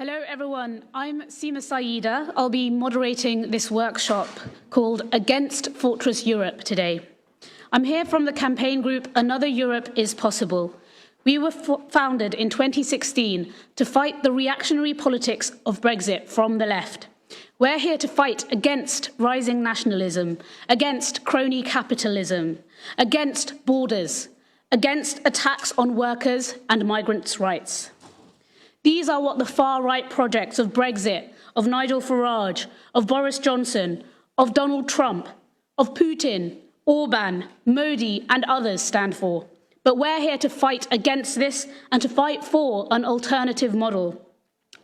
Hello everyone, I'm Seema Syeda. I'll be moderating this workshop called Against Fortress Europe today. I'm here from the campaign group Another Europe is Possible. We were founded in 2016 to fight the reactionary politics of Brexit from the left. We're here to fight against rising nationalism, against crony capitalism, against borders, against attacks on workers and migrants' rights. These are what the far-right projects of Brexit, of Nigel Farage, of Boris Johnson, of Donald Trump, of Putin, Orban, Modi and others stand for. But we're here to fight against this and to fight for an alternative model.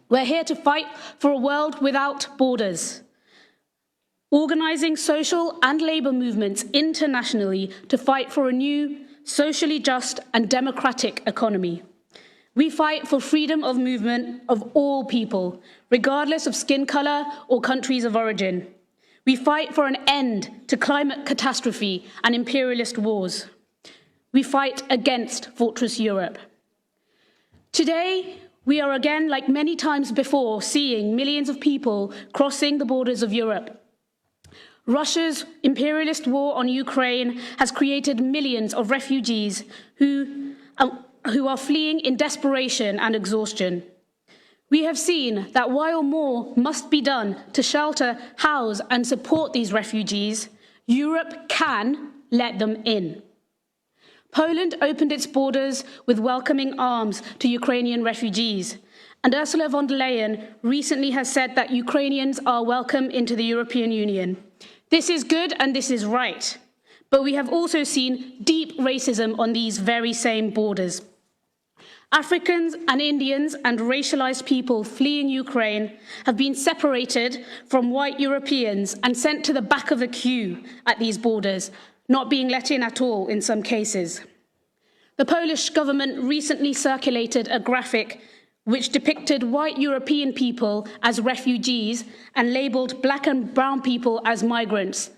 We're here to fight for a world without borders, organising social and labour movements internationally to fight for a new, socially just and democratic economy. We fight for freedom of movement of all people, regardless of skin colour or countries of origin. We fight for an end to climate catastrophe and imperialist wars. We fight against Fortress Europe. Today, we are again, like many times before, seeing millions of people crossing the borders of Europe. Russia's imperialist war on Ukraine has created millions of refugees who are fleeing in desperation and exhaustion. We have seen that while more must be done to shelter, house and support these refugees, Europe can let them in. Poland opened its borders with welcoming arms to Ukrainian refugees, and Ursula von der Leyen recently has said that Ukrainians are welcome into the European Union. This is good and this is right, but we have also seen deep racism on these very same borders. Africans and Indians and racialized people fleeing Ukraine have been separated from white Europeans and sent to the back of the queue at these borders, not being let in at all in some cases. The Polish government recently circulated a graphic which depicted white European people as refugees and labelled black and brown people as migrants.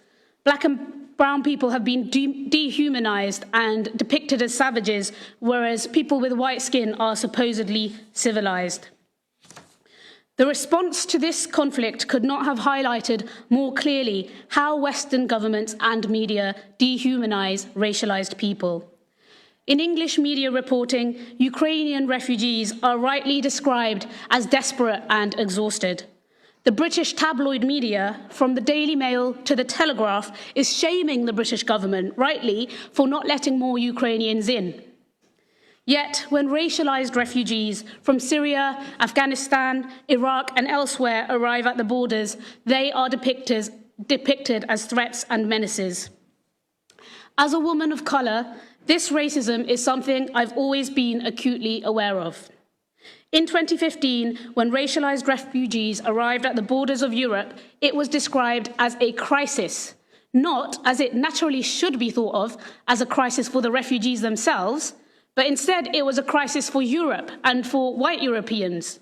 Black and brown people have been dehumanized and depicted as savages, whereas people with white skin are supposedly civilized. The response to this conflict could not have highlighted more clearly how Western governments and media dehumanize racialized people. In English media reporting, Ukrainian refugees are rightly described as desperate and exhausted. The British tabloid media, from the Daily Mail to the Telegraph, is shaming the British government, rightly, for not letting more Ukrainians in. Yet, when racialized refugees from Syria, Afghanistan, Iraq and elsewhere arrive at the borders, they are depicted as threats and menaces. As a woman of colour, this racism is something I've always been acutely aware of. In 2015, when racialized refugees arrived at the borders of Europe, it was described as a crisis, not as it naturally should be thought of as a crisis for the refugees themselves, but instead it was a crisis for Europe and for white Europeans.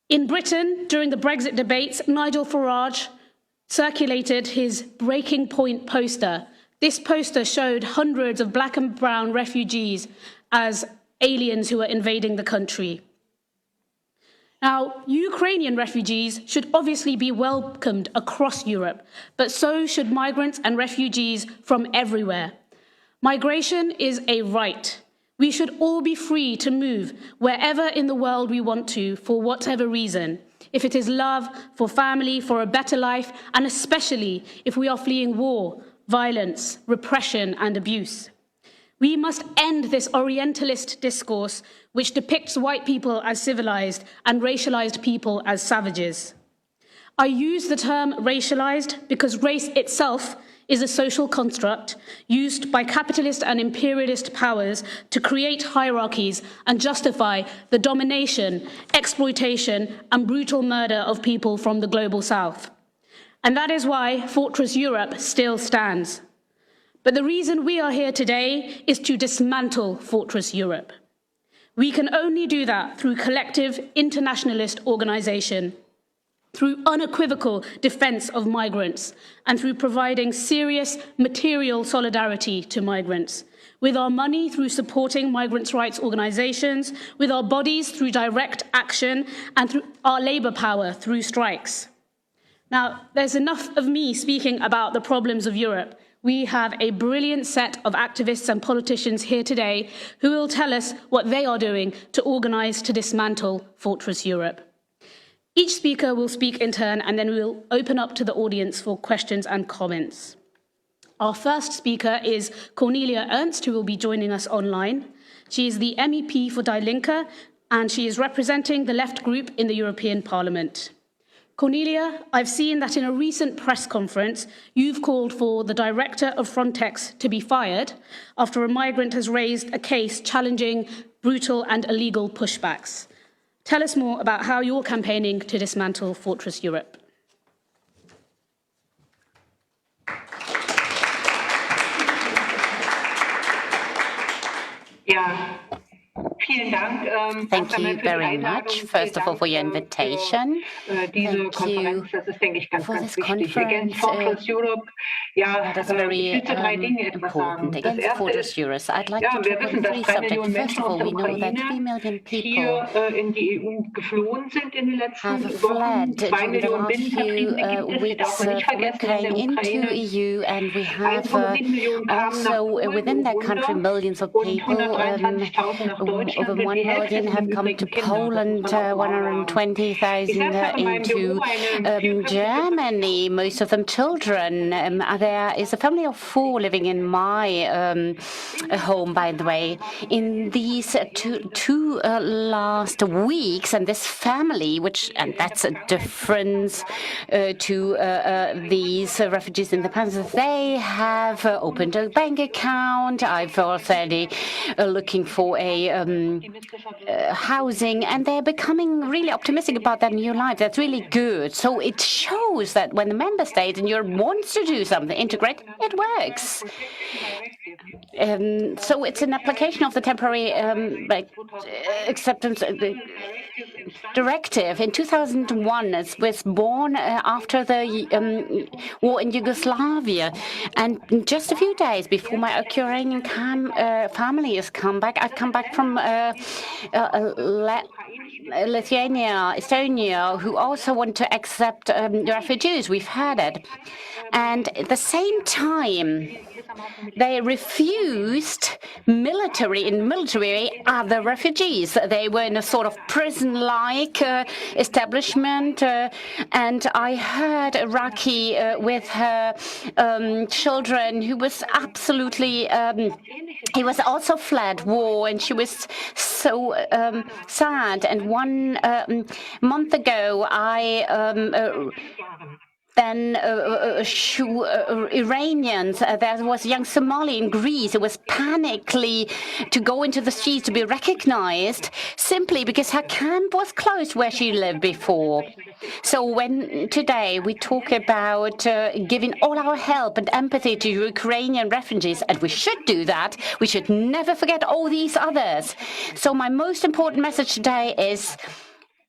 In Britain, during the Brexit debates, Nigel Farage circulated his Breaking Point poster. This poster showed hundreds of black and brown refugees as aliens who are invading the country. Now, Ukrainian refugees should obviously be welcomed across Europe, but so should migrants and refugees from everywhere. Migration is a right. We should all be free to move wherever in the world we want to, for whatever reason. If it is love, for family, for a better life, and especially if we are fleeing war, violence, repression, and abuse. We must end this Orientalist discourse which depicts white people as civilized and racialized people as savages. I use the term racialized because race itself is a social construct used by capitalist and imperialist powers to create hierarchies and justify the domination, exploitation, and brutal murder of people from the global south. And that is why Fortress Europe still stands. But the reason we are here today is to dismantle Fortress Europe. We can only do that through collective internationalist organisation. through unequivocal defence of migrants, and through providing serious material solidarity to migrants. With our money through supporting migrants' rights organisations, with our bodies through direct action, and through our labour power through strikes. Now, there's enough of me speaking about the problems of Europe. We have a brilliant set of activists and politicians here today who will tell us what they are doing to organise to dismantle Fortress Europe. Each speaker will speak in turn, and then we'll open up to the audience for questions and comments. Our first speaker is Cornelia Ernst, who will be joining us online. She is the MEP for Die Linke, and she is representing the left group in the European Parliament. Cornelia, I've seen that in a recent press conference, you've called for the director of Frontex to be fired after a migrant has raised a case challenging brutal and illegal pushbacks. Tell us more about how you're campaigning to dismantle Fortress Europe. Thank you very much, first of all, for your invitation. Thank you for this conference. That is very important. Against Fortress Europe, I'd like to talk on three subjects. First of all, we know that 3 million people have fled during the last few weeks from Ukraine into EU, and we have also within that country millions of people. Over 1 million have come to Poland, 120,000 into Germany, most of them children. There is a family of 4 living in my home, by the way. In these two last weeks, and this family, and that's a difference to these refugees in the past, they have opened a bank account. I've already looking for a housing, and they're becoming really optimistic about their new life. That's really good. So it shows that when the member state in Europe wants to do something, integrate, it works. So it's an application of the temporary acceptance directive. In 2001, it was born after the war in Yugoslavia, and just a few days before my Ukrainian family has come back, I've come back from Lithuania, Estonia, who also want to accept refugees. We've had it. And at the same time, they refused military other refugees. They were in a sort of prison-like establishment. And I heard Iraqi with her children, who was absolutely, he was also fled war, and she was so sad. And 1 month ago, I then Iranians, there was a young Somali in Greece who was panically to go into the streets to be recognized simply because her camp was closed where she lived before. So when today we talk about giving all our help and empathy to Ukrainian refugees, and we should do that, we should never forget all these others. So my most important message today is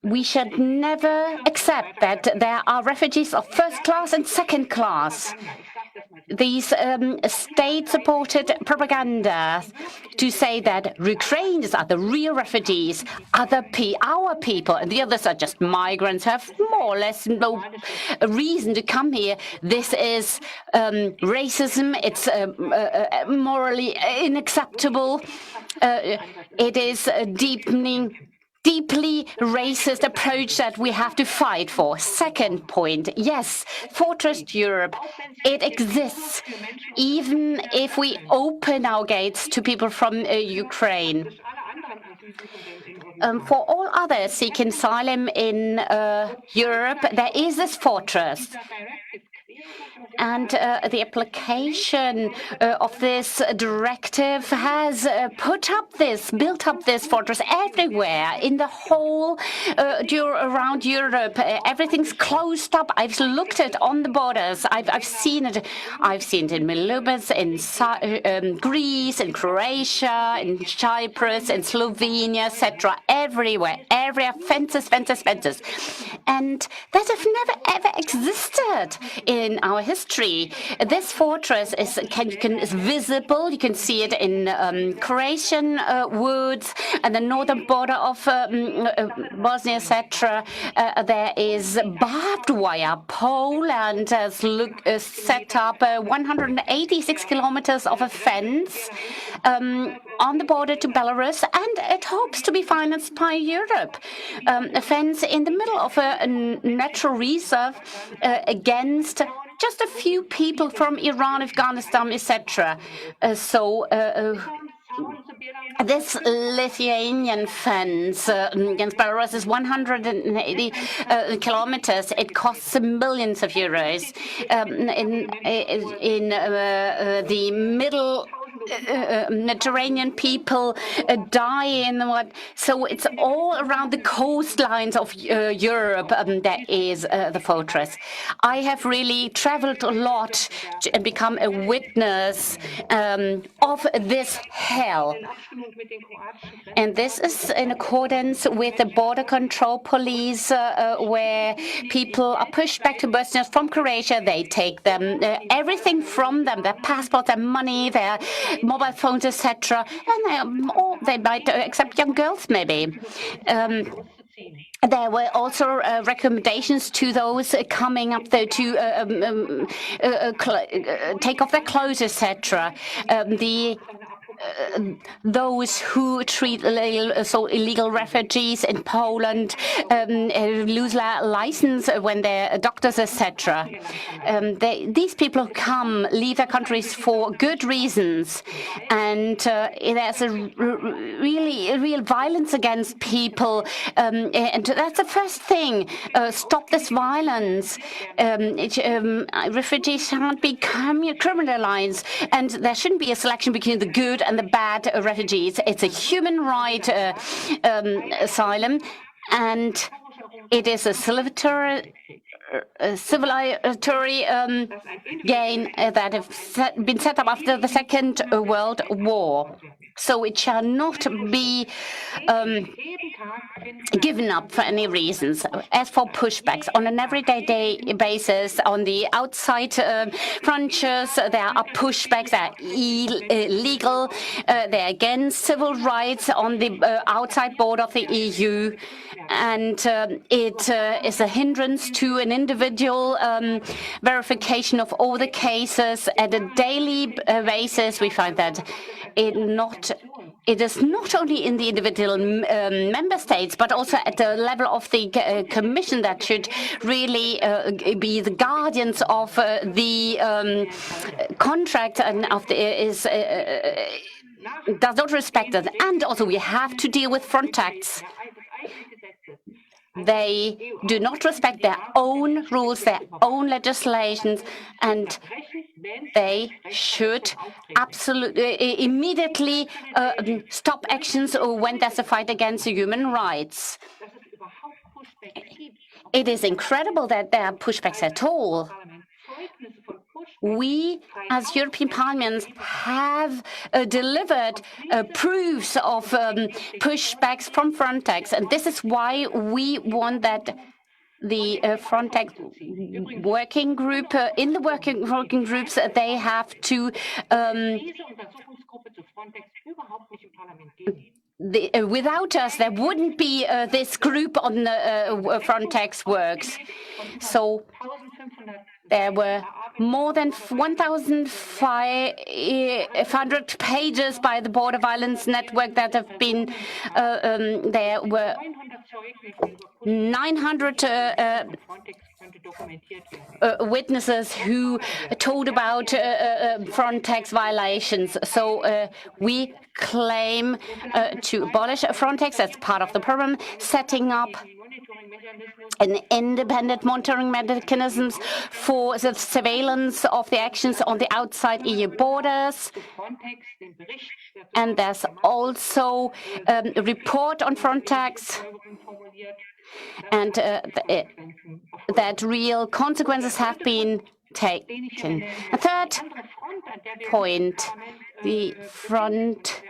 we should never accept that there are refugees of first class and second class. These state-supported propaganda to say that Ukrainians are the real refugees, our people, and the others are just migrants who have more or less no reason to come here. This is racism. It's morally unacceptable. It is a deeply racist approach that we have to fight for. Second point, yes, Fortress Europe, it exists, even if we open our gates to people from Ukraine. For all others seeking asylum in Europe, there is this fortress. And the application of this directive has built up this fortress everywhere in the whole around Europe. Everything's closed up. I've looked at on the borders. I've seen it. I've seen it in Milubas, in Greece, in Croatia, in Cyprus, in Slovenia, etc. Everywhere. area, fences. And that have never ever existed in our history. This fortress is visible. You can see it in Croatian woods and the northern border of Bosnia, etc. There is barbed wire. Poland has set up 186 kilometers of a fence on the border to Belarus, and it hopes to be financed by Europe. A fence in the middle of a natural reserve against just a few people from Iran, Afghanistan, etc. This Lithuanian fence against Belarus is 180 kilometers. It costs millions of euros. In the middle Mediterranean, people die in what? So it's all around the coastlines of Europe. That is the fortress. I have really traveled a lot and become a witness of this hell. And this is in accordance with the border control police, where people are pushed back to Bosnians from Croatia. They take them everything from them: their passports, their money, their mobile phones, etc. And they might accept young girls, maybe. There were also recommendations to those coming up there to take off their clothes, etc. Those who treat illegal refugees in Poland lose their license when they're doctors, etc. These people who come leave their countries for good reasons, and there's a real violence against people, and that's the first thing. Stop this violence. Refugees shan't be criminalized, and there shouldn't be a selection between the good and the bad refugees. It's a human right asylum, and it is a civilizatory gain that have been set up after the Second World War. So it shall not be given up for any reasons. As for pushbacks, on an everyday basis, on the outside frontiers, there are pushbacks that are illegal. They're against civil rights on the outside border of the EU. And it is a hindrance to an individual verification of all the cases at a daily basis. We find that it is not only in the individual member states, but also at the level of the Commission that should really be the guardians of the contract and of the does not respect it. And also we have to deal with Frontex. They do not respect their own rules, their own legislations, and they should absolutely immediately stop actions when there's a fight against human rights. It is incredible that there are pushbacks at all. We, as European Parliament, have delivered proofs of pushbacks from Frontex, and this is why we want that the Frontex working group, in the working groups, they have to without us, there wouldn't be this group on Frontex works. So there were more than 1,500 pages by the Border Violence Network that have been, there were 900 witnesses who told about Frontex violations. So we claim to abolish Frontex as part of the program, setting up an independent monitoring mechanisms for the surveillance of the actions on the outside EU borders. And there's also a report on Frontex, and that real consequences have been taken. A third point, the front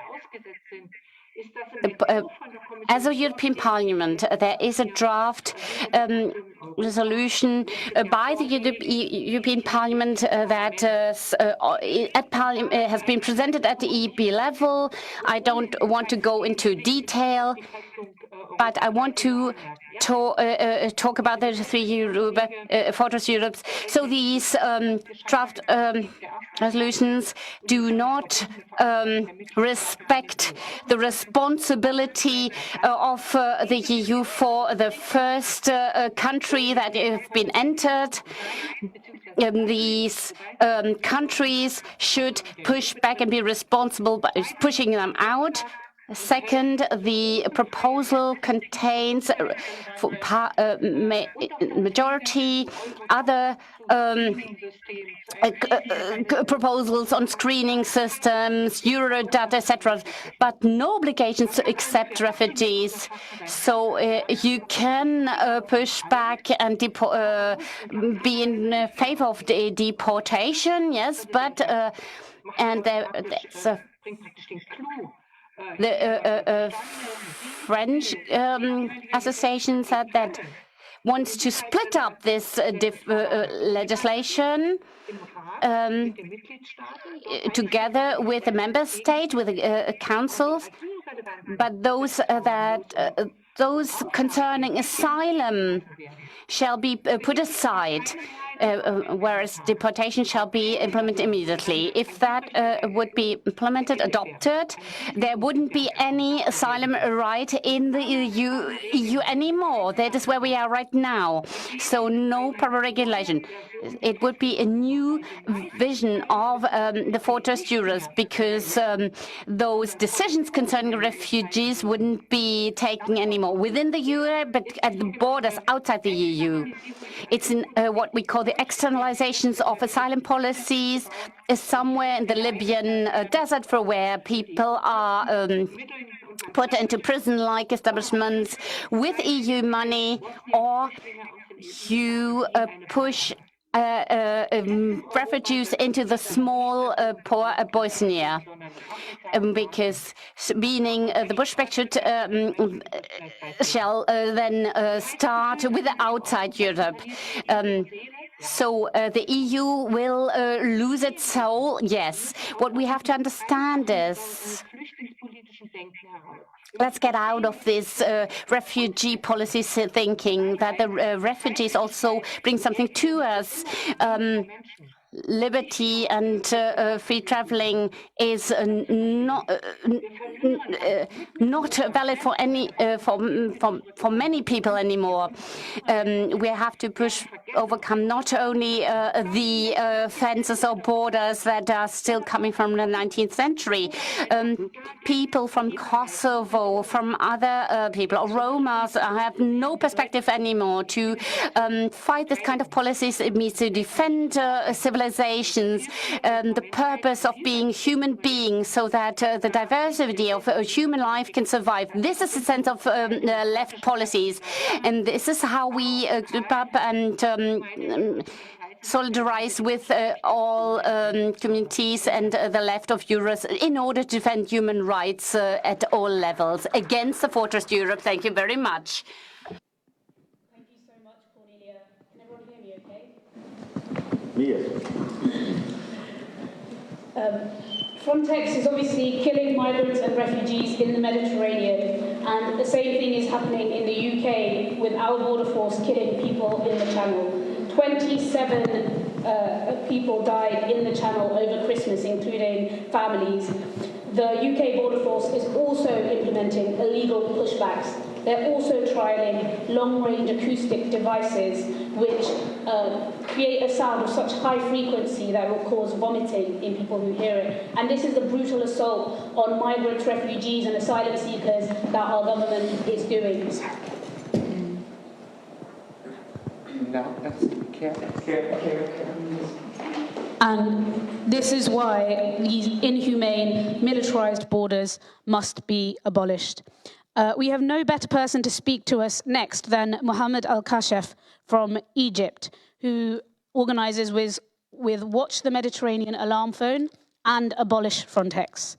As a European Parliament, there is a draft resolution by the European Parliament that has been presented at the EP level. I don't want to go into detail, but I want to talk about the three Fortress Europes. So these draft resolutions do not respect the responsibility of the EU for the first country that have been entered. These countries should push back and be responsible by pushing them out. Second, the proposal contains majority other proposals on screening systems, Eurodac, etc., but no obligations to accept refugees. So you can push back and be in favor of the deportation, yes, but and there's the French association said that wants to split up this legislation together with the member state, with the councils, but those concerning asylum shall be put aside, whereas deportation shall be implemented immediately. If that would be implemented, adopted, there wouldn't be any asylum right in the EU anymore. That is where we are right now. So no proper regulation. It would be a new vision of the Fortress Europe, because those decisions concerning refugees wouldn't be taken anymore within the EU, but at the borders outside the EU. It's in what we call the externalizations of asylum policies, somewhere in the Libyan desert, for where people are put into prison-like establishments with EU money, or you push refugees into the small, poor Bosnia, because meaning the pushback shall then start with the outside Europe. So the EU will lose its soul, yes. What we have to understand is, let's get out of this refugee policy thinking that the refugees also bring something to us. Liberty and free traveling is not valid for any for many people anymore. We have to overcome not only the fences or borders that are still coming from the 19th century. People from Kosovo, from other people, or Romas, have no perspective anymore to fight this kind of policies. It means to defend civilizations, the purpose of being human beings, so that the diversity of human life can survive. This is the sense of left policies, and this is how we group up and solidarize with all communities and the left of Europe in order to defend human rights at all levels against the Fortress Europe. Thank you very much. Thank you so much, Cornelia. Can everyone hear me okay? Yes. Frontex is obviously killing migrants and refugees in the Mediterranean, and the same thing is happening in the UK with our border force killing people in the Channel. 27 people died in the Channel over Christmas, including families. The UK border force is also implementing illegal pushbacks. They're also trialling long-range acoustic devices which create a sound of such high frequency that will cause vomiting in people who hear it. And this is a brutal assault on migrants, refugees and asylum seekers that our government is doing. And this is why these inhumane, militarized borders must be abolished. We have no better person to speak to us next than Mohammed Al-Kashef from Egypt, who organizes with Watch the Mediterranean Alarmphone and Abolish Frontex.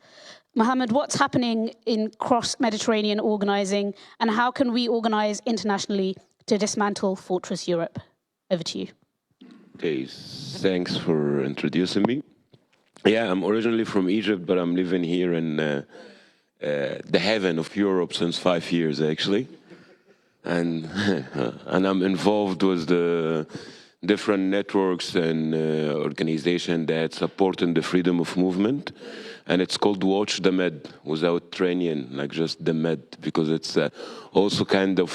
Mohammed, what's happening in cross-Mediterranean organizing, and how can we organize internationally to dismantle Fortress Europe? Over to you. Okay, thanks for introducing me. Yeah, I'm originally from Egypt, but I'm living here in the heaven of Europe since 5 years, actually. And, and I'm involved with the different networks and organizations that supporting the freedom of movement. And it's called Watch the Med, without training, like just the Med, because it's also kind of,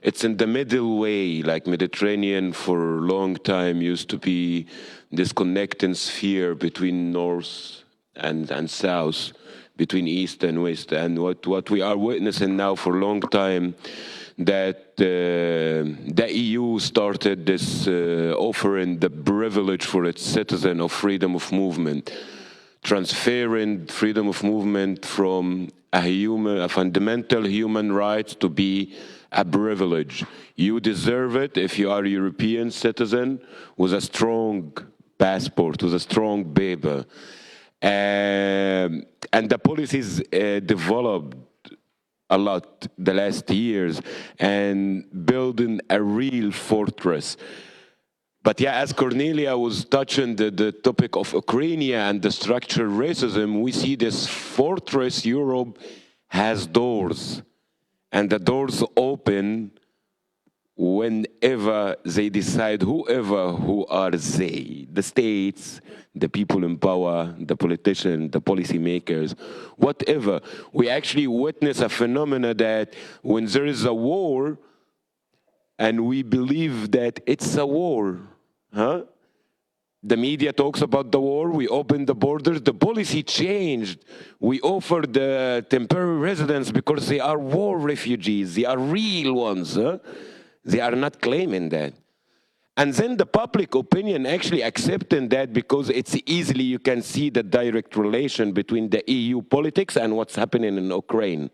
it's in the middle way, like Mediterranean for a long time used to be this connecting sphere between North and South, between East and West. And what we are witnessing now for a long time, that the EU started this offering the privilege for its citizen of freedom of movement, transferring freedom of movement from a fundamental human right to be a privilege. You deserve it if you are a European citizen with a strong passport, with a strong paper. And the policies developed a lot the last years and building a real fortress. But yeah, as Cornelia was touching the topic of Ukraine and the structural racism, we see this fortress Europe has doors. And the doors open whenever they decide, who are they? The states, the people in power, the politicians, the policymakers, whatever. We actually witness a phenomenon that when there is a war, and we believe that it's a war, huh? The media talks about the war, we open the borders, the policy changed. We offer the temporary residence because they are war refugees, they are real ones, huh? They are not claiming that. And then the public opinion actually accepting that because it's easily, you can see the direct relation between the EU politics and what's happening in Ukraine.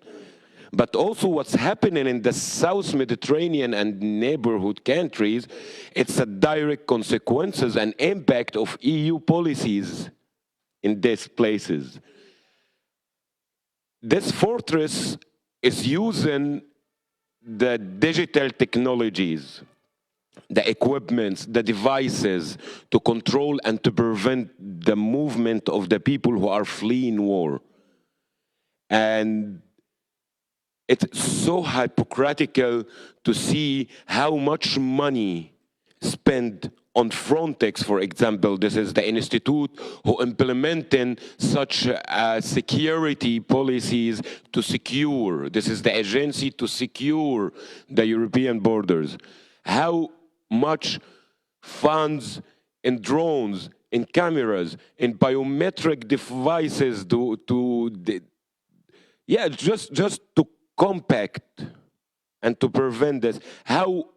But also what's happening in the South Mediterranean and neighborhood countries, it's a direct consequences and impact of EU policies in these places. This fortress is using the digital technologies, the equipments, the devices to control and to prevent the movement of the people who are fleeing war. And it's so hypocritical to see how much money spent on Frontex, for example. This is the institute who implementing such security policies to secure. This is the agency to secure the European borders. How much funds in drones, in cameras, in biometric devices just to compact and to prevent this. How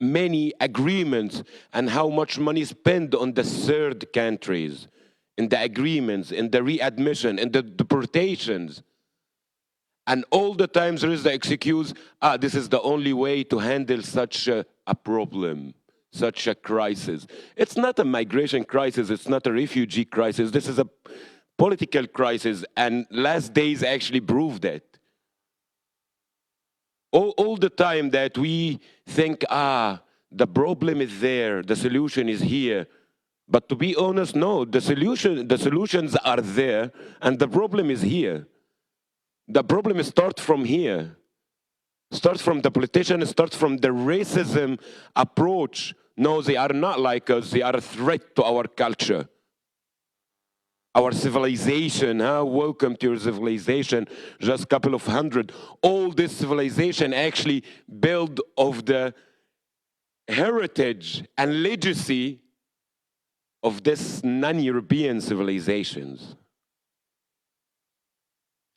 many agreements and how much money spent on the third countries, in the agreements, in the readmission, in the deportations. And all the times there is the excuse, this is the only way to handle such a problem, such a crisis. It's not a migration crisis, it's not a refugee crisis, this is a political crisis, and last days actually proved that. All the time that we think, the problem is there, the solution is here. But to be honest, no, the solutions are there, and the problem is here. The problem starts from here. Starts from the politicians, starts from the racism approach. No, they are not like us, they are a threat to our culture. Our civilization, welcome to your civilization, just a couple of hundred. All this civilization actually built of the heritage and legacy of this non-European civilizations.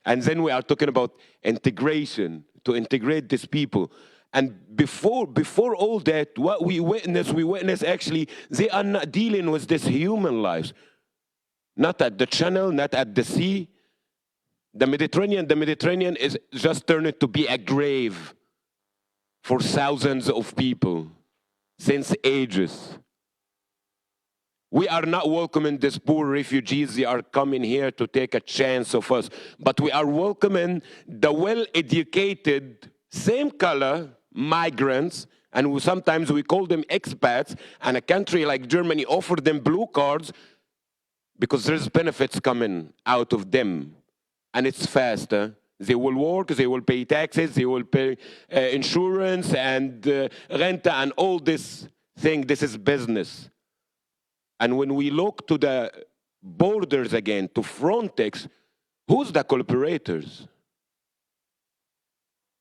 And then we are talking about integration, to integrate these people. And before all that, what we witness actually, they are not dealing with this human lives. Not at the channel, not at the sea. The Mediterranean is just turned to be a grave for thousands of people since ages. We are not welcoming these poor refugees. They are coming here to take a chance of us. But we are welcoming the well-educated, same color migrants, and sometimes we call them expats, and a country like Germany offer them blue cards because there's benefits coming out of them. And it's faster. They will work, they will pay taxes, they will pay insurance and rent and all this thing. This is business. And when we look to the borders again, to Frontex, who's the collaborators?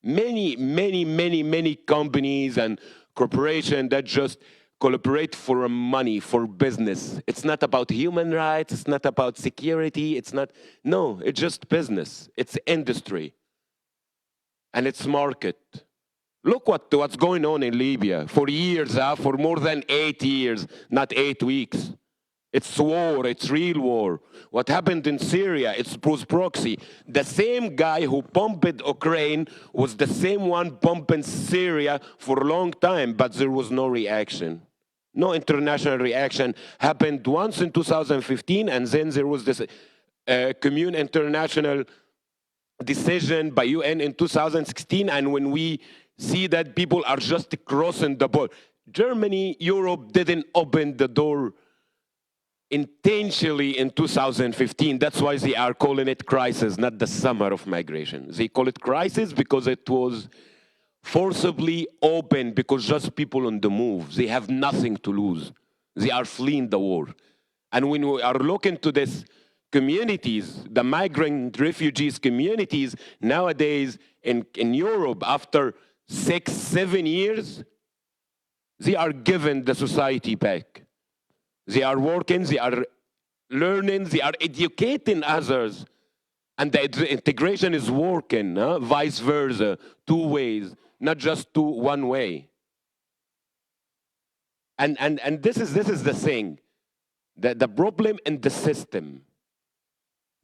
Many companies and corporations that just collaborate for money, for business. It's not about human rights, it's not about security, no, it's just business. It's industry. And it's market. Look what's going on in Libya for years, for more than 8 years, not 8 weeks. It's war, it's real war. What happened in Syria, it's proxy. The same guy who bombed Ukraine was the same one bombing Syria for a long time, but there was no reaction. No international reaction. Happened once in 2015, and then there was this international decision by UN in 2016, and when we see that people are just crossing the border. Germany, Europe didn't open the door intentionally in 2015. That's why they are calling it crisis, not the summer of migration. They call it crisis because it was forcibly open, because just people on the move. They have nothing to lose. They are fleeing the war. And when we are looking to these communities, the migrant refugees communities, nowadays in Europe, after 6-7 years, they are given the society back. They are working, they are learning, they are educating others. And the integration is working, vice versa, 2 ways, not just one way. And this is the thing, the problem in the system.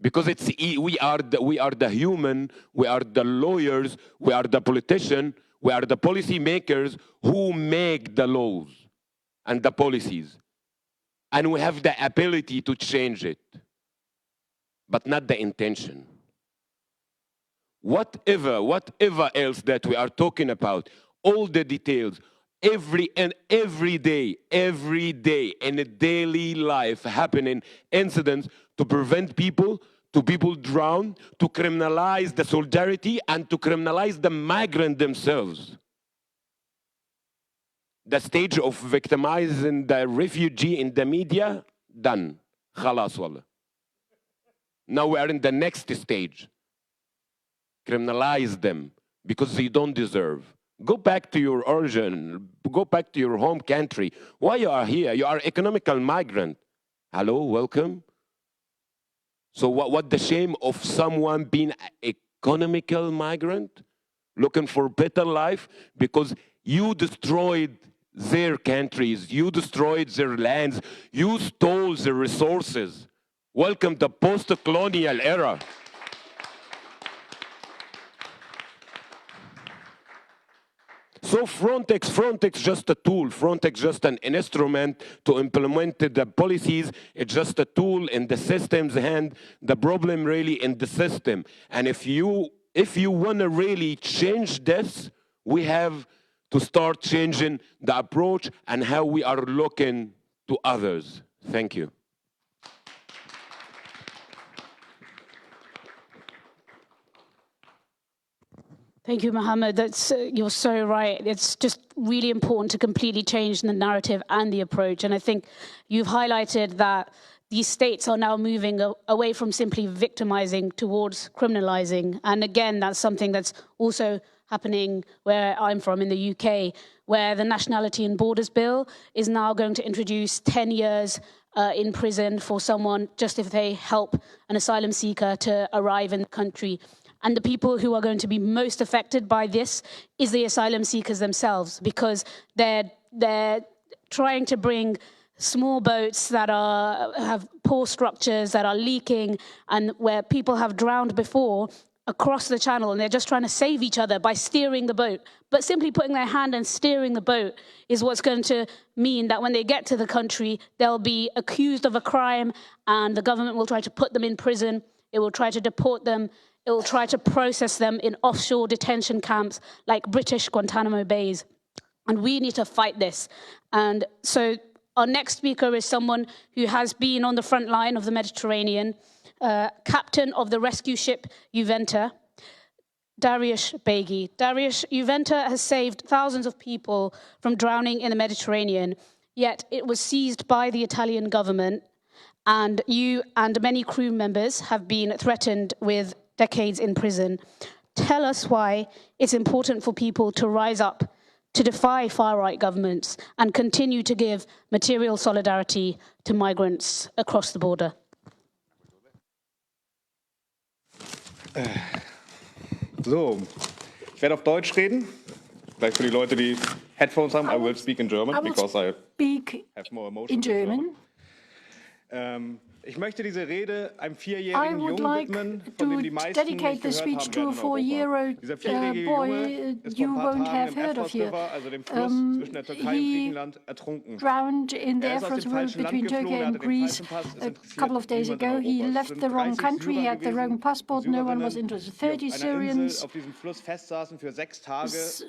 Because we are the human, we are the lawyers, we are the politicians, we are the policy makers who make the laws and the policies. And we have the ability to change it, but not the intention. Whatever else that we are talking about, all the details, every day in a daily life happening incidents to prevent people drown, to criminalize the solidarity, and to criminalize the migrant themselves. The stage of victimizing the refugee in the media, done. Khalas wallah. Now we are in the next stage. Criminalize them because they don't deserve. Go back to your origin. Go back to your home country. Why you are here? You are economical migrant. Hello, welcome. So what the shame of someone being an economical migrant, looking for better life, because you destroyed their countries, you destroyed their lands, you stole their resources. Welcome the post-colonial era. So Frontex just a tool. Frontex just an instrument to implement the policies. It's just a tool in the system's hand. The problem really in the system. And if you want to really change this, we have to start changing the approach and how we are looking to others. Thank you. Thank you, Mohammed. You're so right. It's just really important to completely change the narrative and the approach. And I think you've highlighted that these states are now moving away from simply victimizing towards criminalizing. And again, that's something that's also happening where I'm from in the UK, where the Nationality and Borders Bill is now going to introduce 10 years in prison for someone just if they help an asylum seeker to arrive in the country. And the people who are going to be most affected by this is the asylum seekers themselves, because they're trying to bring small boats that have poor structures, that are leaking, and where people have drowned before, across the channel, and they're just trying to save each other by steering the boat. But simply putting their hand and steering the boat is what's going to mean that when they get to the country, they'll be accused of a crime, and the government will try to put them in prison. It will try to deport them. It will try to process them in offshore detention camps like British Guantanamo Bays. And we need to fight this. And so our next speaker is someone who has been on the front line of the Mediterranean, captain of the rescue ship Iuventa, Dariush Beigui. Iuventa has saved thousands of people from drowning in the Mediterranean, yet it was seized by the Italian government, and you and many crew members have been threatened with decades in prison. Tell us why it's important for people to rise up, to defy far-right governments, and continue to give material solidarity to migrants across the border. So, ich werde auf Deutsch reden. Vielleicht für die Leute, die Headphones haben, I will speak in German, because I have more emotion. In German. Ich möchte diese Rede einem vierjährigen Jungen widmen, von dem die meisten nicht gehört haben werden in Europa. Dieser vierjährige Junge ist vor ein paar Tagen im Efros River, also dem Fluss zwischen der Türkei und Griechenland, ertrunken. Drowned in the Efros River between Turkey and Greece a couple of days ago. He left the wrong country, he had the wrong passport, no one was interested. 30 Syrians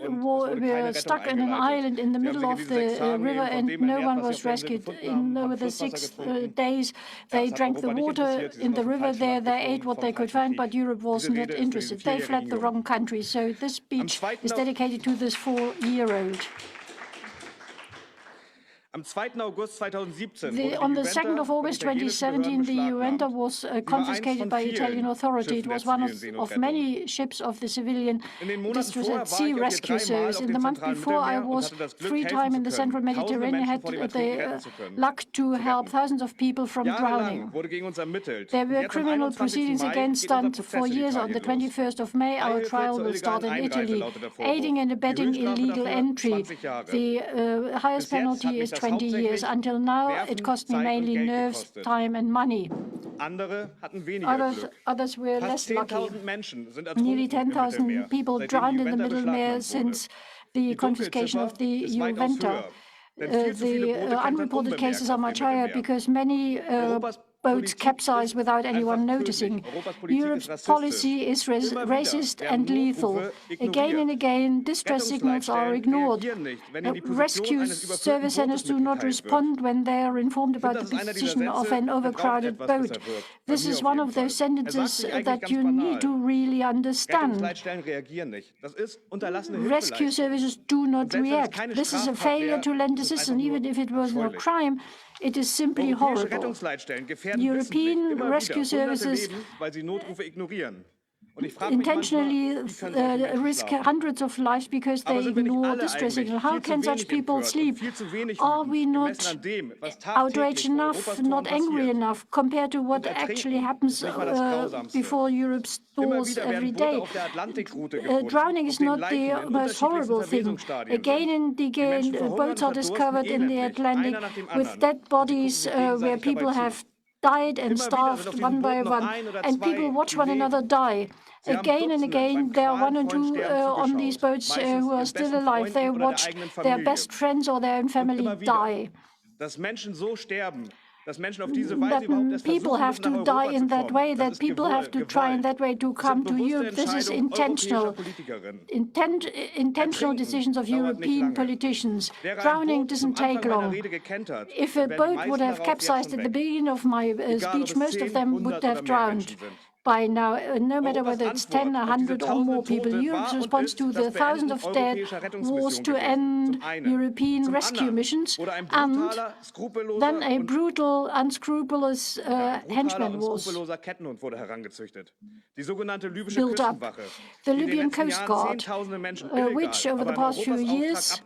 were stuck on an island in the middle of the river, and no one was rescued. In over the 6 days, they drank the water in the river there, they ate what they could find, but Europe was not interested. They fled the wrong country. So this speech is dedicated to this 4-year-old. On the 2nd of August 2017, the Iuventa was confiscated by Italian authority. It was one of many ships of the civilian distress at sea rescue service. In the month before, I was 3 times in the central Mediterranean, had the luck to help thousands of people from drowning. There were criminal proceedings against us for years. On the 21st of May, our trial will start in Italy. Aiding and abetting illegal entry. The highest penalty is 20 years. Until now, it cost me mainly nerves, time and money. Others were less lucky. Nearly 10,000 people drowned in the Middle Mere since the confiscation of the Iuventa. The unreported cases are much higher because many boats capsize without anyone noticing. Europe's policy is racist and lethal. Again and again, distress signals are ignored. Rescue service centers do not respond when they are informed about the position of an overcrowded boat. This is one of those sentences that you need to really understand. Rescue services do not react. This is a failure to lend assistance, even if it was not a crime. It is simply horrible. European rescue services intentionally risk hundreds of lives because they ignore distress signals. How can such people sleep? Are we not outraged enough, not angry enough, compared to what actually happens before Europe's doors every day? Drowning is not the most horrible thing. Again and again, boats are discovered in the Atlantic with dead bodies where people have died and starved one by one, and people watch one another die. Again and again, there are 1 or 2 on these boats who are still alive. They watch their best friends or their own family die. That people have to die in that way, that people have to try in that way to come to Europe. This is intentional decisions of European politicians. Drowning doesn't take long. If a boat would have capsized at the beginning of my speech, most of them would have drowned by now, no matter whether it's 10, 100 or more people. Europe's response to the thousands of dead was to end European rescue missions, and then a brutal, unscrupulous henchman was built up. The Libyan Coast Guard, which over the past few years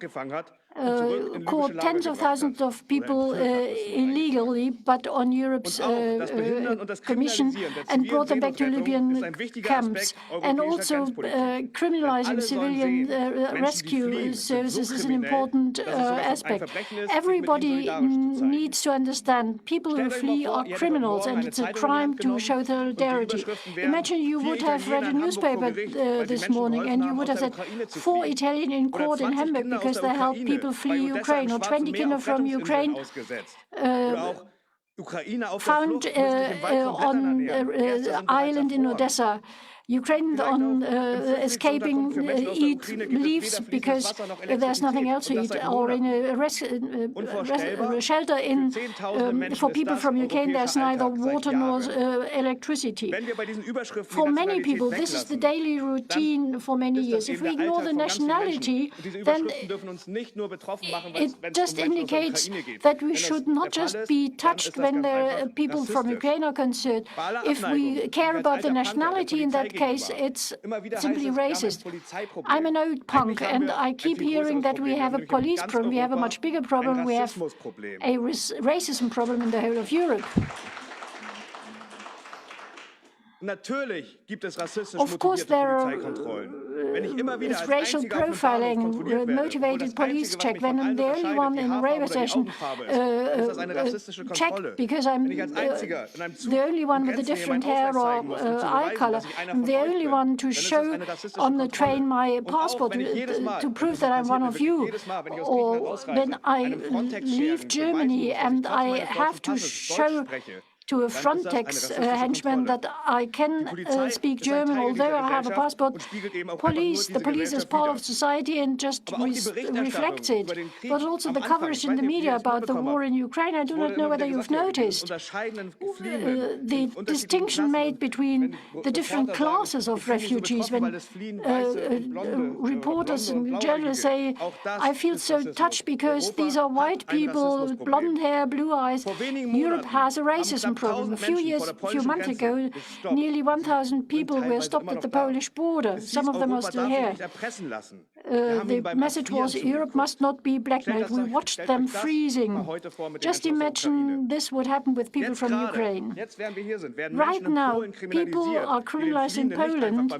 caught tens of thousands of people illegally, but on Europe's commission, and brought them back to Libyan camps. And also criminalizing civilian rescue services is an important aspect. Everybody needs to understand people who flee are criminals, and it's a crime to show solidarity. Imagine you would have read a newspaper this morning and you would have said 4 Italians in court in Hamburg because they helped people flee Ukraine, or 20 killer from Ukraine found on an island in Odessa. Ukraine on escaping eat leaves because there's nothing else to eat, or in a shelter in for people from Ukraine there's neither water nor electricity. For many people this is the daily routine for many years. If we ignore the nationality, then it just indicates that we should not just be touched when people from Ukraine are concerned. If we care about the nationality, in that case, it's simply racist. I'm an old punk, and I keep hearing that we have a police problem. We have a much bigger problem. We have a racism problem in the whole of Europe. Of course, there is racial profiling, motivated police check. When I'm the only one in a railway station checked because I'm the only one with a different hair or eye color. I'm the only one to show on the train my passport to prove that I'm one of you. Or when I leave Germany and I have to show to a Frontex henchman that I can speak German, although I have a passport. The police is part of society and just reflects it. But also the coverage in the media about the war in Ukraine, I do not know whether you've noticed. The distinction made between the different classes of refugees. When reporters and journalists say, I feel so touched because these are white people, blonde hair, blue eyes. Europe has a racism problem. A few months ago, nearly 1,000 people were stopped at the Polish border. Some of them are still here. The message was, Europe must not be blackmailed. We watched them freezing. Just imagine this would happen with people from Ukraine. Right now, people are criminalized in Poland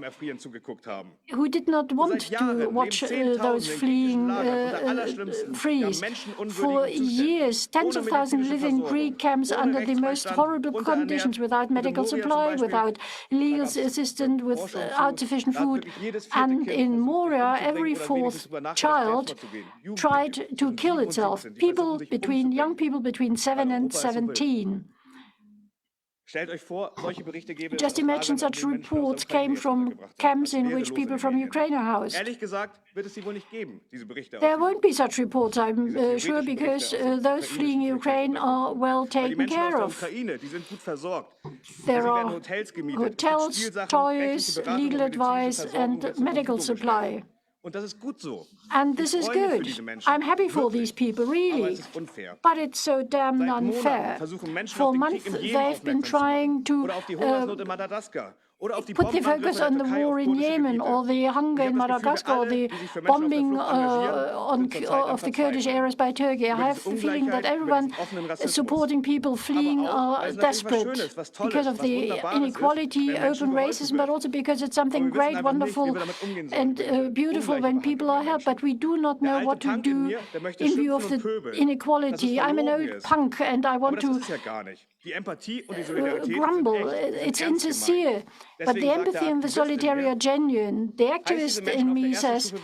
who did not want to watch those fleeing freeze. For years, tens of thousands live in Greek camps under the most horrible conditions, without medical supply, without legal assistance, without sufficient food. And in Moria, every 4th child tried to kill itself. Young people between 7 and 17. Just imagine such reports came from camps in which people from Ukraine are housed. There won't be such reports, I'm sure, because those fleeing Ukraine are well taken care of. There are hotels, toys, legal advice, and medical supply. And this is good. I'm happy for these people, really. But it's so damn unfair. For months, they've been trying to put the focus on the war in Yemen, or the hunger in Madagascar, or the bombing of the Kurdish areas by Turkey. I have the feeling that everyone supporting people fleeing are desperate because of the inequality, open racism, but also because it's something great, wonderful, and beautiful when people are helped. But we do not know what to do in view of the inequality. I'm an old punk, and I want to grumble. It's insincere. But the empathy and the solidarity are genuine. The activist in me says,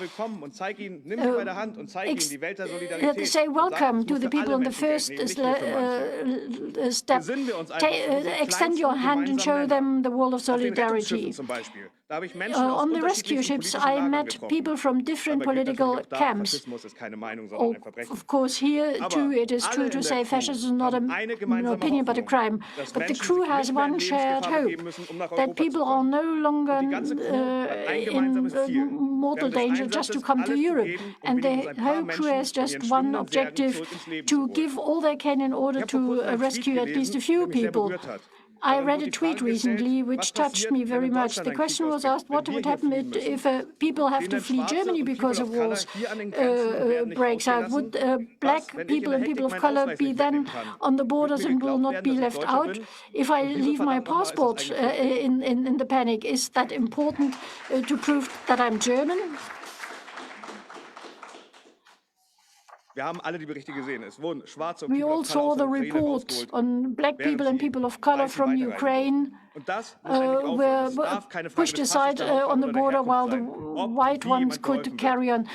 say welcome to the people on the first step. Extend your hand and show them the wall of solidarity. On the rescue ships, I met people from different political camps. Of course, here too, it is true to say fascism is not an opinion but a crime. But the crew has one shared hope, that people are no longer in mortal danger just to come to Europe. And the whole crew has just one objective, to give all they can in order to rescue at least a few people. I read a tweet recently which touched me very much. The question was asked, what would happen if people have to flee Germany because a war breaks out? Would black people and people of color be then on the borders and will not be left out? If I leave my passport in the panic, is that important to prove that I'm German? We all saw the report on black people and people of color from Ukraine were pushed aside on the border while the white ones could carry on.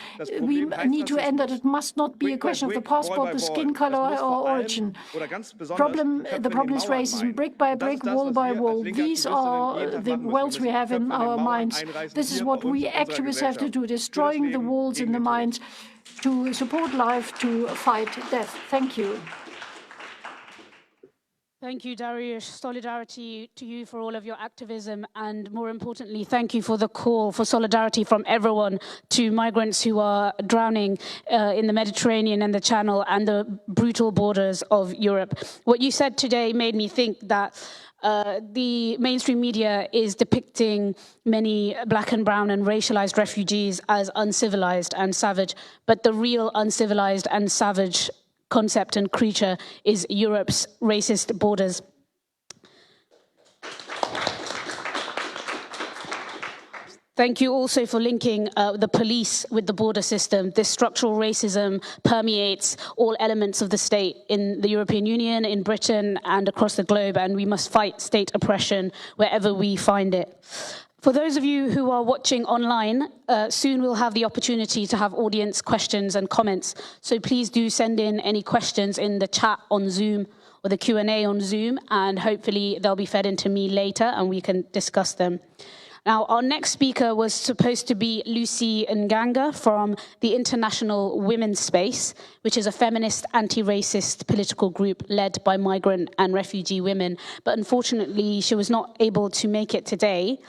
We need to end that. It must not be a question of the passport, the skin color, or origin. The problem is racism, brick by brick, wall by wall. These are the wells we have in our minds. This is what we activists have to do, destroying the walls in the minds to support life, to fight death. Thank you. Thank you, Dariush. Solidarity to you for all of your activism, and more importantly, thank you for the call for solidarity from everyone to migrants who are drowning in the Mediterranean and the Channel and the brutal borders of Europe. What you said today made me think that the mainstream media is depicting many black and brown and racialized refugees as uncivilized and savage, but the real uncivilized and savage concept and creature is Europe's racist borders. Thank you also for linking the police with the border system. This structural racism permeates all elements of the state in the European Union, in Britain, and across the globe, and we must fight state oppression wherever we find it. For those of you who are watching online, soon we'll have the opportunity to have audience questions and comments. So please do send in any questions in the chat on Zoom or the Q&A on Zoom, and hopefully they'll be fed into me later and we can discuss them. Now, our next speaker was supposed to be Lucy Nganga from the International Women's Space, which is a feminist, anti-racist political group led by migrant and refugee women. But unfortunately, she was not able to make it today.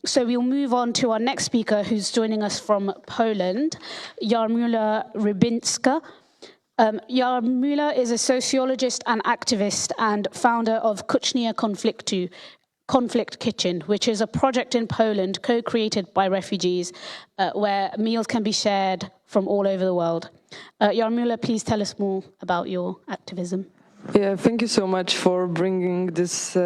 So we'll move on to our next speaker, who's joining us from Poland, Jarmila Rybnicka. Jarmila is a sociologist and activist and founder of Kuchnia Konfliktu, Conflict Kitchen, which is a project in Poland co-created by refugees where meals can be shared from all over the world. Jarmila, please tell us more about your activism. Yeah, thank you so much for bringing this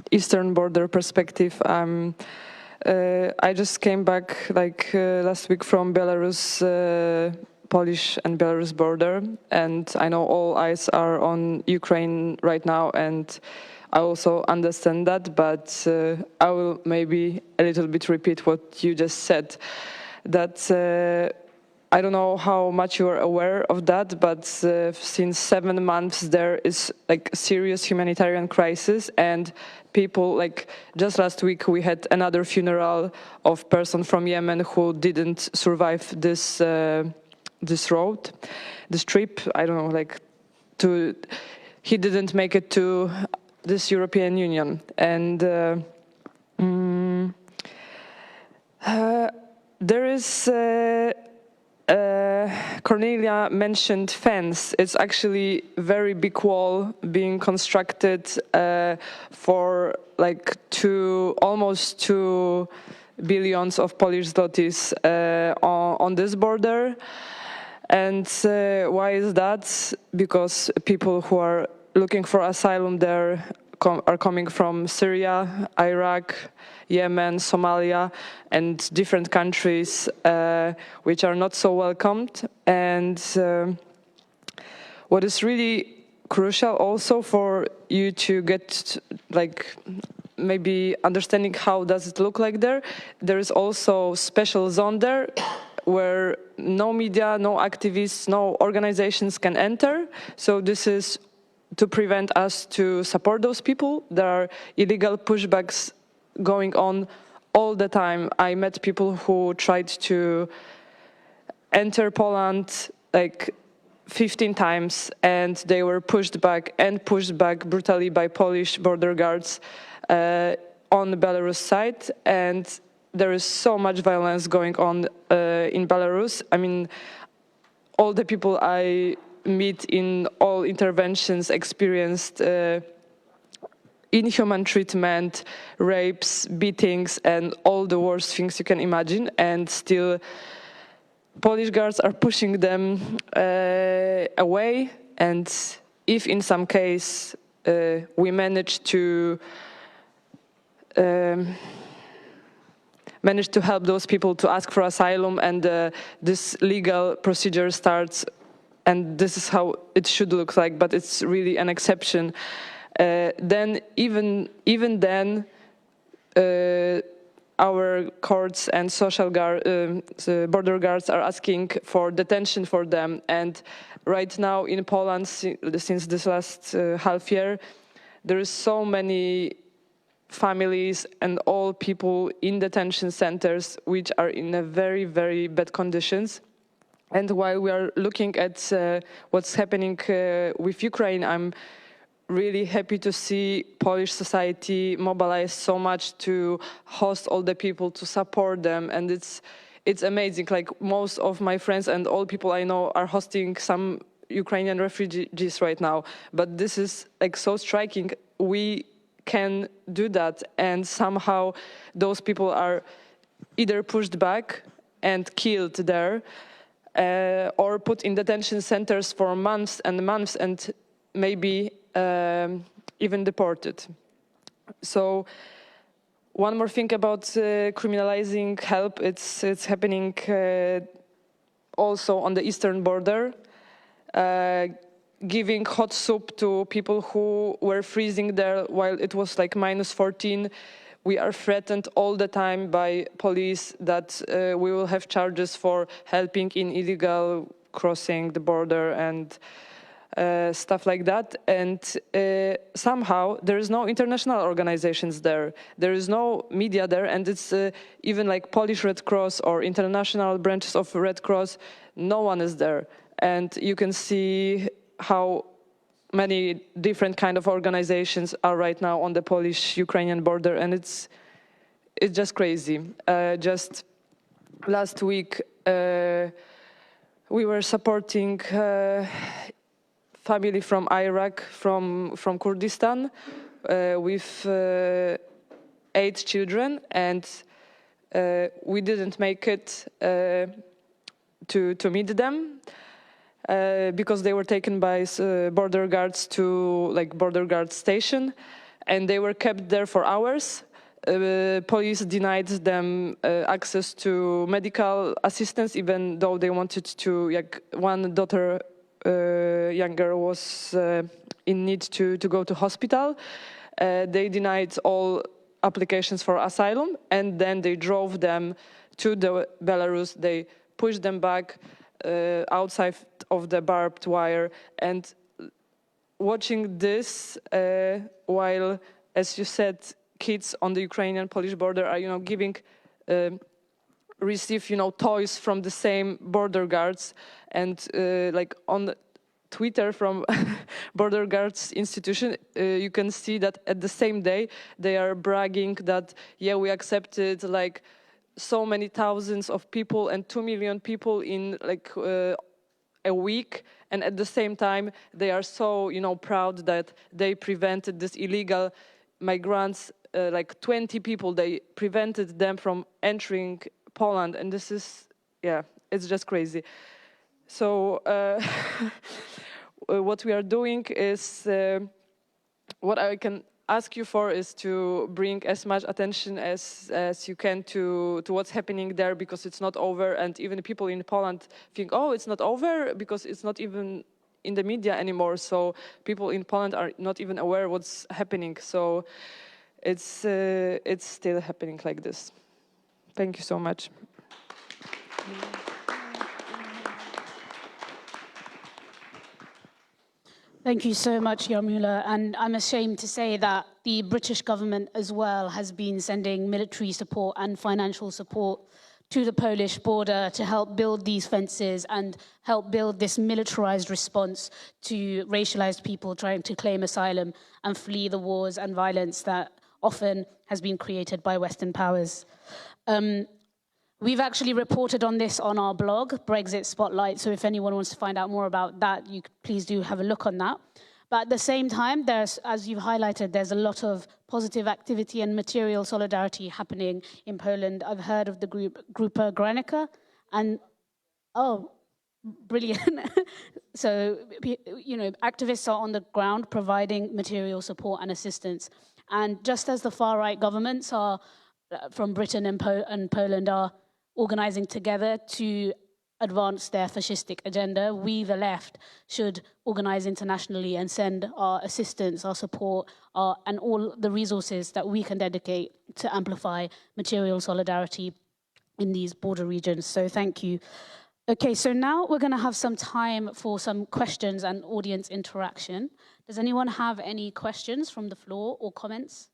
Eastern border perspective. I just came back last week from Belarus, Polish and Belarus border, and I know all eyes are on Ukraine right now, and I also understand that, but I will maybe a little bit repeat what you just said, that I don't know how much you are aware of that, but since 7 months there is like a serious humanitarian crisis, and people, just last week we had another funeral of a person from Yemen who didn't survive this road, this trip. I don't know, he didn't make it to this European Union, and there is Cornelia mentioned fence. It's actually a very big wall being constructed for almost 2 billion of Polish zlotys on this border. And why is that? Because people who are looking for asylum there are coming from Syria, Iraq, Yemen, Somalia, and different countries which are not so welcomed. And what is really crucial also for you to get maybe understanding how does it look like there, there is also special zone there where no media, no activists, no organizations can enter. So this is to prevent us to support those people. There are illegal pushbacks going on all the time. I met people who tried to enter Poland 15 times, and they were pushed back brutally by Polish border guards on the Belarus side. And there is so much violence going on in Belarus. I mean, all the people I meet in all interventions experienced inhuman treatment, rapes, beatings, and all the worst things you can imagine, and still Polish guards are pushing them away, and if in some case we manage to help those people to ask for asylum, and this legal procedure starts, and this is how it should look like, but it's really an exception. Then even then, our courts and social border guards are asking for detention for them. And right now in Poland, since this last half year, there is so many families and all people in detention centers which are in a very, very bad conditions. And while we are looking at what's happening with Ukraine, I'm really happy to see Polish society mobilize so much to host all the people, to support them, and it's amazing. Like, most of my friends and all people I know are hosting some Ukrainian refugees right now, but this is like so striking. We can do that, and somehow those people are either pushed back and killed there, or put in detention centers for months and months, and maybe even deported. So one more thing about criminalizing help, it's happening also on the eastern border, giving hot soup to people who were freezing there while it was like -14. We are threatened all the time by police that we will have charges for helping in illegal crossing the border and stuff like that. And somehow there is no international organizations there. There is no media there, and it's even like Polish Red Cross or international branches of Red Cross, no one is there. And you can see how many different kind of organizations are right now on the Polish-Ukrainian border, and it's just crazy. Just last week we were supporting family from Iraq, from Kurdistan, with 8 children, and we didn't make it to meet them because they were taken by border guards to border guard station, and they were kept there for hours. Police denied them access to medical assistance, even though they wanted to. One daughter, younger, was in need to go to hospital. They denied all applications for asylum, and then they drove them to Belarus. They pushed them back outside of the barbed wire, and watching this while, as you said, kids on the Ukrainian-Polish border are, receive, toys from the same border guards, and on Twitter from Border Guards Institution, you can see that at the same day they are bragging that, yeah, we accepted so many thousands of people and 2 million people in a week, and at the same time they are so proud that they prevented this illegal migrants, 20 people, they prevented them from entering Poland, and this is, yeah, it's just crazy. So what we are doing is, what I can ask you for is to bring as much attention as you can to what's happening there, because it's not over, and even people in Poland think, oh, it's not over, because it's not even in the media anymore, so people in Poland are not even aware what's happening, so it's still happening like this. Thank you so much. Thank you so much, Jarmila. And I'm ashamed to say that the British government as well has been sending military support and financial support to the Polish border to help build these fences and help build this militarized response to racialized people trying to claim asylum and flee the wars and violence that often has been created by Western powers. We've actually reported on this on our blog, Brexit Spotlight, so if anyone wants to find out more about that, you please do have a look on that. But at the same time, there's, as you've highlighted, there's a lot of positive activity and material solidarity happening in Poland. I've heard of the group Grupa Granica, and oh, brilliant. So, you know, activists are on the ground providing material support and assistance. And just as the far-right governments are, from Britain and Poland are organizing together to advance their fascistic agenda, we, the left, should organize internationally and send our assistance, our support, and all the resources that we can dedicate to amplify material solidarity in these border regions. So thank you. Okay, so now we're going to have some time for some questions and audience interaction. Does anyone have any questions from the floor or comments?